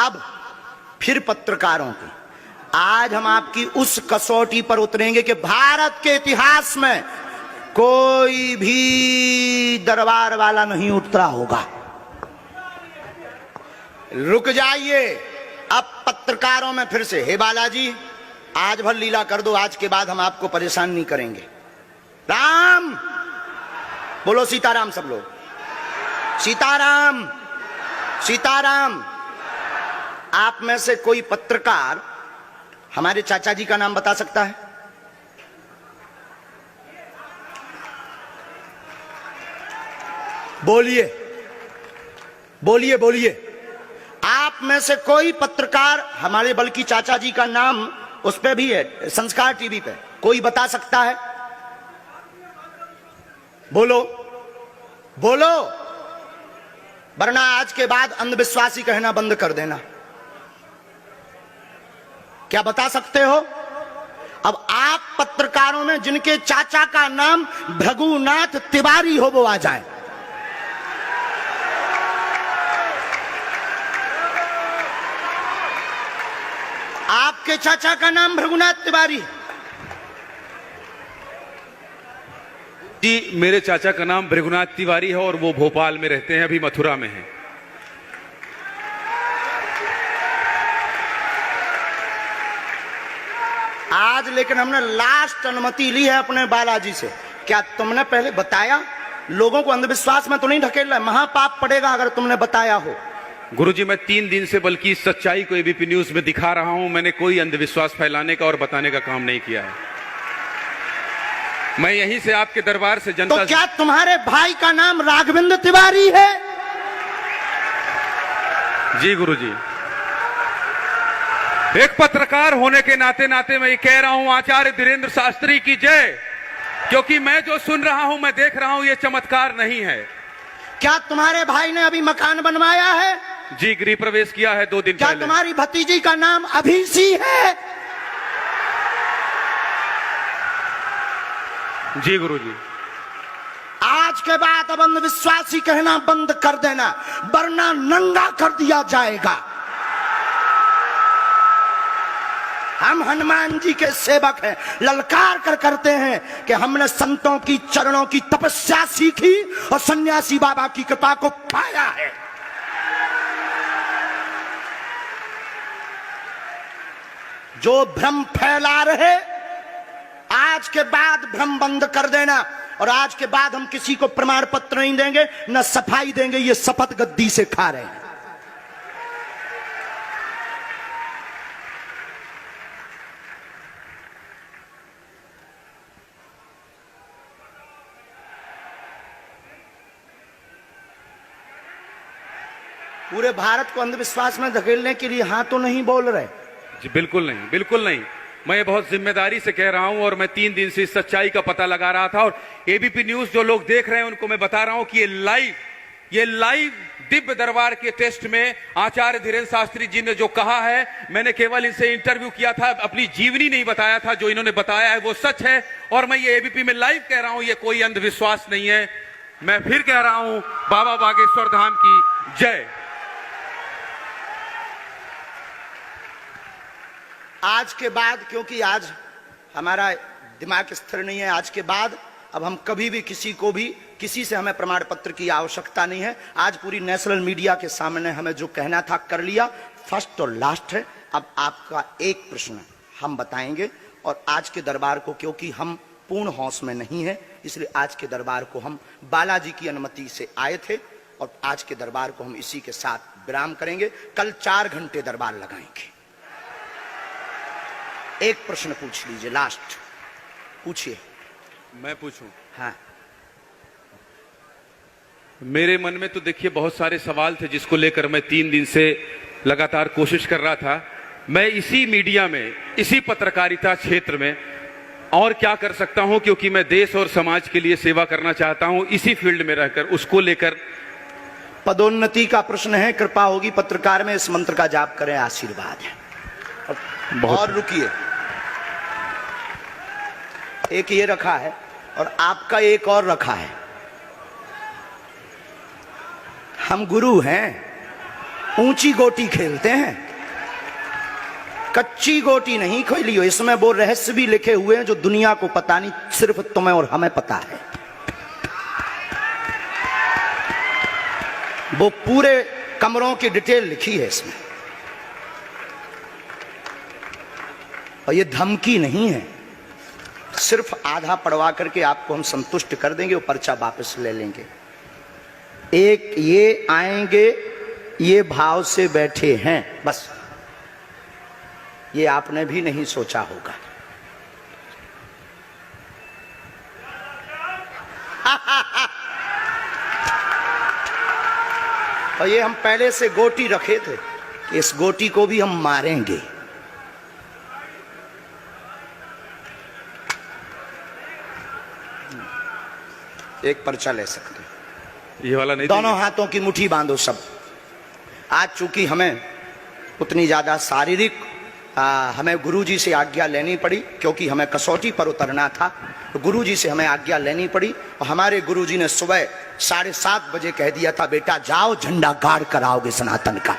अब फिर पत्रकारों की आज हम आपकी उस कसौटी पर उतरेंगे कि भारत के इतिहास में कोई भी दरबार वाला नहीं उतरा होगा। रुक जाइए, अब पत्रकारों में फिर से, हे बालाजी आज भर लीला कर दो, आज के बाद हम आपको परेशान नहीं करेंगे। राम बोलो, सीताराम सब लोग, सीताराम सीताराम। आप में से कोई पत्रकार हमारे चाचा जी का नाम बता सकता है? बोलिए बोलिए बोलिए। आप में से कोई पत्रकार हमारे बल्कि चाचा जी का नाम उस पे भी है, संस्कार टीवी पे, कोई बता सकता है? बोलो बोलो, वरना आज के बाद अंधविश्वासी कहना बंद कर देना। क्या बता सकते हो? अब आप पत्रकारों में जिनके चाचा का नाम भृगुनाथ तिवारी हो वो आ जाए। आपके चाचा का नाम भृगुनाथ तिवारी? जी, मेरे चाचा का नाम भृगुनाथ तिवारी है और वो भोपाल में रहते हैं, अभी मथुरा में हैं। आज लेकिन हमने लास्ट अनुमति ली है अपने बालाजी से। क्या तुमने पहले बताया? लोगों को अंधविश्वास में तो नहीं ढकेलना, महापाप पड़ेगा अगर तुमने बताया हो। गुरुजी, मैं 3 दिन से बल्कि सच्चाई को एबीपी न्यूज में दिखा रहा हूं। मैंने कोई अंधविश्वास फैलाने का और बताने का काम नहीं किया है। मैं यहीं से आपके दरबार से जनता तो क्या तुम्हारे भाई का नाम राघवेंद्र तिवारी है? जी गुरुजी, एक पत्रकार होने के नाते नाते मैं ये कह रहा हूं, आचार्य धीरेन्द्र शास्त्री की जय, क्योंकि मैं जो सुन रहा हूं, मैं देख रहा हूं, ये चमत्कार नहीं है। क्या तुम्हारे भाई ने अभी मकान बनवाया है? जी, गृह प्रवेश किया है 2 दिन क्या पहले। तुम्हारी भतीजी का नाम अभिषी है? जी गुरुजी। आज के बाद अब अंधविश्वासी कहना बंद कर देना, वरना नंगा कर दिया जाएगा। हम हनुमान जी के सेवक हैं, ललकार कर करते हैं कि हमने संतों की चरणों की तपस्या सीखी और सन्यासी बाबा की कृपा को पाया है। जो भ्रम फैला रहे, आज के बाद भ्रम बंद कर देना। और आज के बाद हम किसी को प्रमाण पत्र नहीं देंगे, न सफाई देंगे, ये शपथ गद्दी से खा रहे हैं। पूरे भारत को अंधविश्वास में धकेलने के लिए हाँ तो नहीं बोल रहे? जी बिल्कुल नहीं, बिल्कुल नहीं। मैं बहुत जिम्मेदारी से कह रहा हूं और मैं 3 दिन से इस सच्चाई का पता लगा रहा था। और एबीपी न्यूज जो लोग देख रहे हैं उनको मैं बता रहा हूं कि ये लाइव दिव्य दरबार के टेस्ट में आचार्य धीरेन्द्र शास्त्री जी ने जो कहा है, मैंने केवल इनसे इंटरव्यू किया था, अपनी जीवनी नहीं बताया था। जो इन्होंने बताया है वो सच है और मैं ये एबीपी में लाइव कह रहा हूं, ये कोई अंधविश्वास नहीं है। मैं फिर कह रहा हूं, बाबा बागेश्वर धाम की जय। आज के बाद, क्योंकि आज हमारा दिमाग स्थिर नहीं है, आज के बाद अब हम कभी भी किसी से हमें प्रमाण पत्र की आवश्यकता नहीं है। आज पूरी नेशनल मीडिया के सामने हमें जो कहना था कर लिया, फर्स्ट और लास्ट है। अब आपका एक प्रश्न हम बताएंगे और आज के दरबार को, क्योंकि हम पूर्ण होश में नहीं है, इसलिए आज के दरबार को हम बालाजी की अनुमति से आए थे और आज के दरबार को हम इसी के साथ विराम करेंगे। कल 4 घंटे दरबार लगाएंगे। एक प्रश्न पूछ लीजिए, लास्ट पूछिए। मैं पूछूं? हाँ। मेरे मन में तो देखिए बहुत सारे सवाल थे जिसको लेकर मैं 3 दिन से लगातार कोशिश कर रहा था। मैं इसी मीडिया में, इसी पत्रकारिता क्षेत्र में और क्या कर सकता हूं, क्योंकि मैं देश और समाज के लिए सेवा करना चाहता हूं, इसी फील्ड में रहकर उसको लेकर। पदोन्नति का प्रश्न है, कृपा होगी पत्रकार में इस मंत्र का जाप करें, आशीर्वाद है। और रुकिए, एक ये रखा है और आपका एक और रखा है। हम गुरु हैं, ऊंची गोटी खेलते हैं, कच्ची गोटी नहीं खेली हो। इसमें वो रहस्य भी लिखे हुए हैं जो दुनिया को पता नहीं, सिर्फ तुम्हें और हमें पता है। वो पूरे कमरों की डिटेल लिखी है इसमें, और ये धमकी नहीं है। सिर्फ आधा पढ़वा करके आपको हम संतुष्ट कर देंगे और पर्चा वापस ले लेंगे। एक ये आएंगे, ये भाव से बैठे हैं, बस ये आपने भी नहीं सोचा होगा। और ये हम पहले से गोटी रखे थे कि इस गोटी को भी हम मारेंगे। एक पर्चा ले सकते हैं, ये वाला नहीं, दोनों हाथों की मुट्ठी बांधो सब। आज चूंकि हमें उतनी ज्यादा शारीरिक हमें गुरुजी से आज्ञा लेनी पड़ी, क्योंकि हमें कसौटी पर उतरना था, तो गुरुजी से हमें आज्ञा लेनी पड़ी। और हमारे गुरुजी ने सुबह 7:30 बजे कह दिया था, बेटा जाओ झंडा गाड़ कर आओगे सनातन का।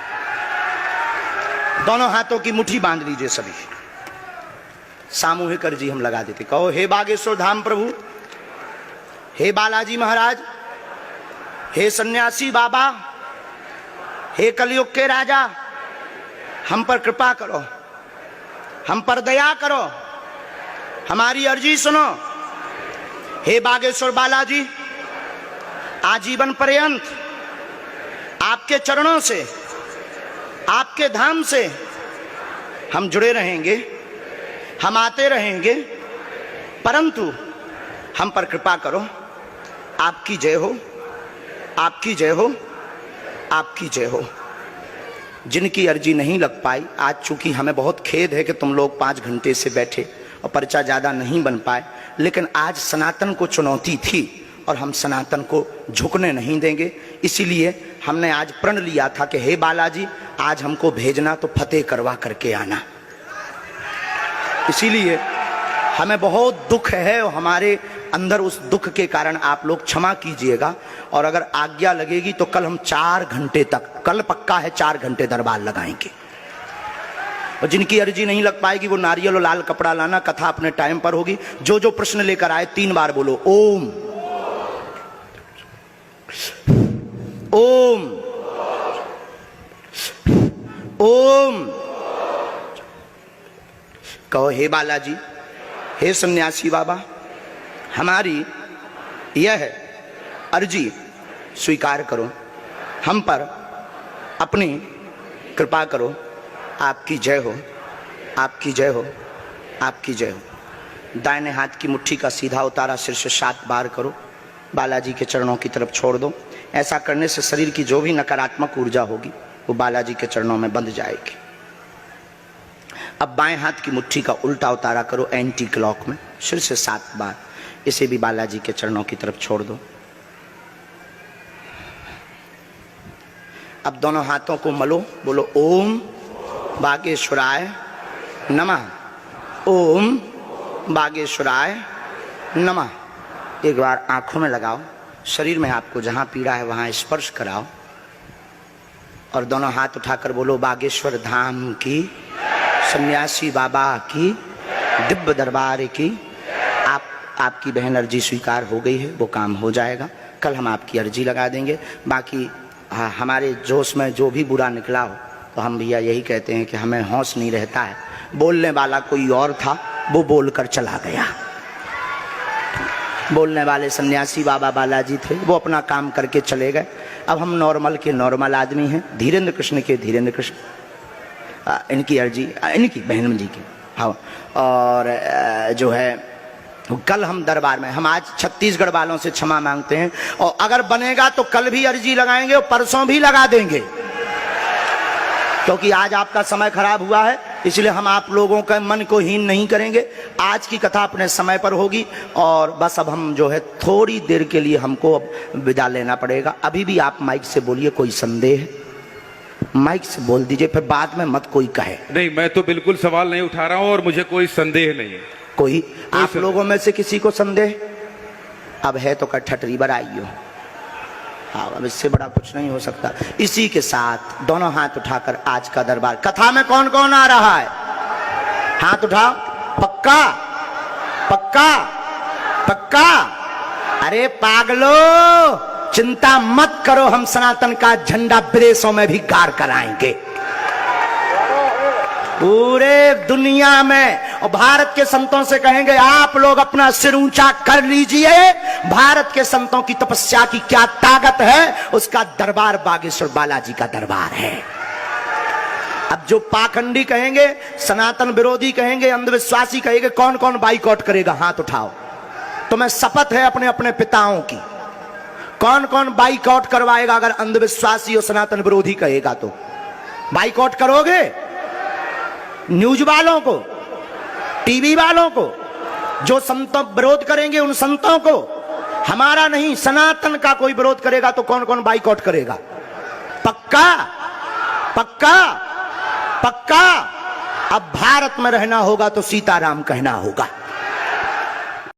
दोनों हाथों की मुट्ठी बांध लीजिए सभी, सामूहिक अर्जी हम लगा देते। कहो, हे बागेश्वर धाम प्रभु, हे बालाजी महाराज, हे सन्यासी बाबा, हे कलयुग के राजा, हम पर कृपा करो, हम पर दया करो, हमारी अर्जी सुनो। हे बागेश्वर बालाजी, आजीवन पर्यंत आपके चरणों से, आपके धाम से हम जुड़े रहेंगे, हम आते रहेंगे, परंतु हम पर कृपा करो। आपकी जय हो, आपकी जय हो, आपकी जय हो। जिनकी अर्जी नहीं लग पाई, आज चूंकि हमें बहुत खेद है कि तुम लोग 5 घंटे से बैठे और पर्चा ज़्यादा नहीं बन पाए, लेकिन आज सनातन को चुनौती थी और हम सनातन को झुकने नहीं देंगे। इसीलिए हमने आज प्रण लिया था कि हे बालाजी, आज हमको भेजना तो फतेह करवा करके आना। इसीलिए हमें बहुत दुख है और हमारे अंदर उस दुख के कारण आप लोग क्षमा कीजिएगा। और अगर आज्ञा लगेगी तो कल हम 4 घंटे तक, कल पक्का है 4 घंटे दरबार लगाएंगे। और जिनकी अर्जी नहीं लग पाएगी वो नारियल और लाल कपड़ा लाना, कथा अपने टाइम पर होगी। जो जो प्रश्न लेकर आए 3 बार बोलो ओम, ओम, ओम। कहो, हे बालाजी, हे सन्यासी बाबा, हमारी यह अर्जी स्वीकार करो, हम पर अपनी कृपा करो। आपकी जय हो, आपकी जय हो, आपकी जय हो। दाहिने हाथ की मुट्ठी का सीधा उतारा सिर से 7 बार करो, बालाजी के चरणों की तरफ छोड़ दो। ऐसा करने से शरीर की जो भी नकारात्मक ऊर्जा होगी वो बालाजी के चरणों में बंध जाएगी। अब बाएं हाथ की मुट्ठी का उल्टा उतारा करो एंटी क्लॉक में, सिर से 7 बार। इसे भी बालाजी के चरणों की तरफ छोड़ दो। अब दोनों हाथों को मलो, बोलो ओम बागेश्वराय नमः, ओम बागेश्वराय नमः। एक बार आंखों में लगाओ, शरीर में आपको जहां पीड़ा है वहां स्पर्श कराओ और दोनों हाथ उठाकर बोलो बागेश्वर धाम की, सन्यासी बाबा की, दिव्य दरबार की। आपकी बहन अर्जी स्वीकार हो गई है, वो काम हो जाएगा। कल हम आपकी अर्जी लगा देंगे। बाकी हमारे जोश में जो भी बुरा निकला हो तो हम भैया यही कहते हैं कि हमें होश नहीं रहता है। बोलने वाला कोई और था, वो बोलकर चला गया। बोलने वाले सन्यासी बाबा बालाजी थे, वो अपना काम करके चले गए। अब हम नॉर्मल के नॉर्मल आदमी हैं, धीरेन्द्र कृष्ण के धीरेन्द्र कृष्ण। इनकी अर्जी, इनकी बहन जी की, हाँ। और जो है कल हम दरबार में, हम आज छत्तीसगढ़ वालों से क्षमा मांगते हैं और अगर बनेगा तो कल भी अर्जी लगाएंगे और परसों भी लगा देंगे, क्योंकि आज आपका समय खराब हुआ है। इसलिए हम आप लोगों के मन को हीन नहीं करेंगे। आज की कथा अपने समय पर होगी और बस अब हम जो है थोड़ी देर के लिए हमको अब विदा लेना पड़ेगा। अभी भी आप माइक से बोलिए, कोई संदेह है माइक से बोल दीजिए, फिर बाद में मत कोई कहे। नहीं, मैं तो बिल्कुल सवाल नहीं उठा रहा हूं और मुझे कोई संदेह नहीं है। कोई आप लोगों में से किसी को संदेह अब है तो ठटरी बराइयो। हाँ, अब इससे बड़ा कुछ नहीं हो सकता। इसी के साथ दोनों हाथ उठाकर आज का दरबार, कथा में कौन कौन आ रहा है? हाथ उठाओ। पक्का पक्का पक्का? अरे पागलो, चिंता मत करो, हम सनातन का झंडा विदेशों में भी गाड़ कर आएंगे, पूरे दुनिया में। और भारत के संतों से कहेंगे आप लोग अपना सिर ऊंचा कर लीजिए, भारत के संतों की तपस्या की क्या ताकत है, उसका दरबार बागेश्वर बालाजी का दरबार है। अब जो पाखंडी कहेंगे, सनातन विरोधी कहेंगे, अंधविश्वासी कहेंगे, कौन कौन बाइकआउट करेगा? हाथ उठाओ। तुम्हें शपथ है अपने अपने पिताओं की, कौन कौन बाइकआउट करवाएगा? अगर अंधविश्वासी और सनातन विरोधी कहेगा तो बाइकआउट करोगे? न्यूज वालों को, टीवी वालों को, जो संतों विरोध करेंगे उन संतों को, हमारा नहीं सनातन का कोई विरोध करेगा तो कौन कौन बाइकआउट करेगा? पक्का पक्का पक्का? अब भारत में रहना होगा तो सीताराम कहना होगा।